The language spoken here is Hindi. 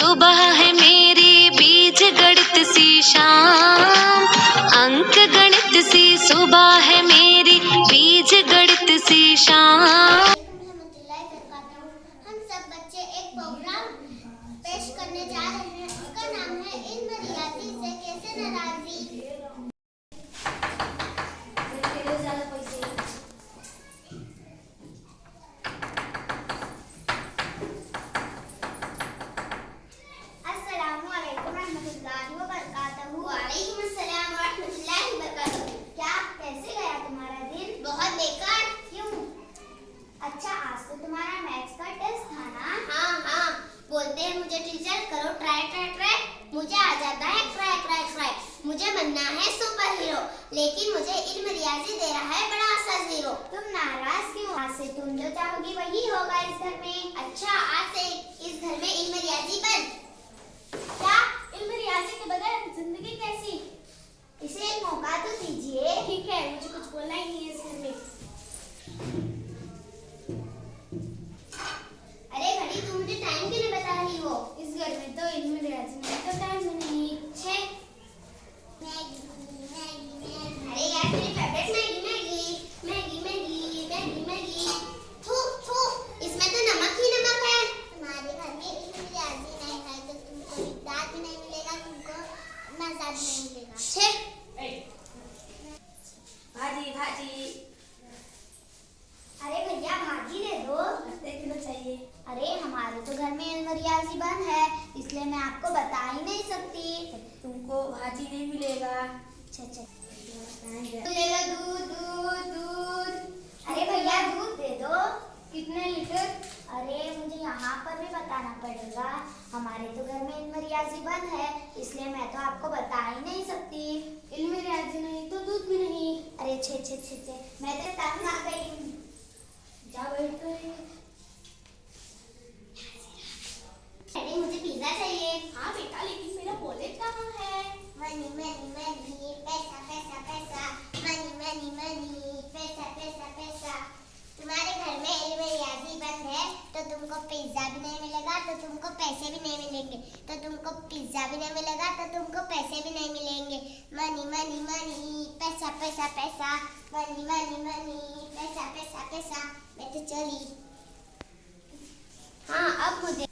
सुबह है मेरी बीज गणित सी शाम, अंक गणित सी सुबह है मेरी बीज गणित सी शाम। हम सब बच्चे एक प्रोग्राम पेश करने जा रहे हैं, उसका नाम है इल्म रियाजी से कैसे नाराजी। अस्सलामुअलैकुम रहमतुल्लाहि व बरकातहू। वालेकुम अस्सलाम व रहमतुल्लाहि व बरकातहू। क्या कैसे गया तुम्हारा दिन? बहुत बेकार। क्यों? अच्छा, आज तो तुम्हारा मैथ्स का टेस्ट था ना? हाँ, बोलते हैं मुझे टीचर करो ट्राई ट्राई ट्राई, मुझे आ जाता है ट्राई ट्राई ट्राई। मुझे बनना है सुपर हीरो, लेकिन मुझे इल्म रियाजी दे रहा है बड़ा सा जीरो। तुम नाराज क्यों? आज से तुम जो चाहोगी वही होगा इस घर में। अच्छा, आज से इस घर में इल्म रियाजी बंद। क्या? इल्म रियाजी के बगैर जिंदगी कैसी? इसे एक मौका तो दीजिए। ठीक है, मुझे कुछ बोलना ही नहीं है इस घर में। अरे घड़ी, तुम मुझे टाइम क्यों नहीं बता रही हो? इस घर में तो इल्म रियाजी में तो टाइम ही नहीं। छे अरे यार, मेरी फेवरेट मैगी। थू थू, इसमें तो नमक ही नमक है। तुम्हारे घर में इल्म रियाजी नहीं है तो तुमको इक़दार भी नहीं मिलेगा, तुमको मज़ा भी नहीं मिलेगा। छे भाजी। अरे भैया, भाजी दे दो। 10 किलो चाहिए। अरे हमारे तो घर में इल्म रियाजी बंद है, इसलिए मैं आपको बता ही नहीं सकती। तुमको भाजी नहीं मिलेगा। अच्छा, ले लो दूध। अरे भैया, दूध दे दो। कितने लीटर? अरे मुझे यहाँ पर भी बताना पड़ेगा, हमारे तो घर में इल्म रियाजी बंद है, इसलिए मैं तो आपको बता ही नहीं सकती। इल्म रियाजी नहीं तो दूध भी नहीं। अरे छे, मैं तो तंग आ गई हूँ। जा बैठ कर। अरे मुझे पिज्जा चाहिए। हाँ बेटा, लेकिन मेरा वॉलेट कहाँ है? मनी पैसा पैसा। तुम्हारे घर में इल्म रियाजी बंद है तो तुमको पिज्जा भी नहीं मिलेगा, तो तुमको पैसे भी नहीं मिलेंगे, तो तुमको पिज्जा भी नहीं मिलेगा, तो तुमको पैसे भी नहीं मिलेंगे। मनी पैसा मनी पैसा। मैं तो चली। हाँ, अब मुझे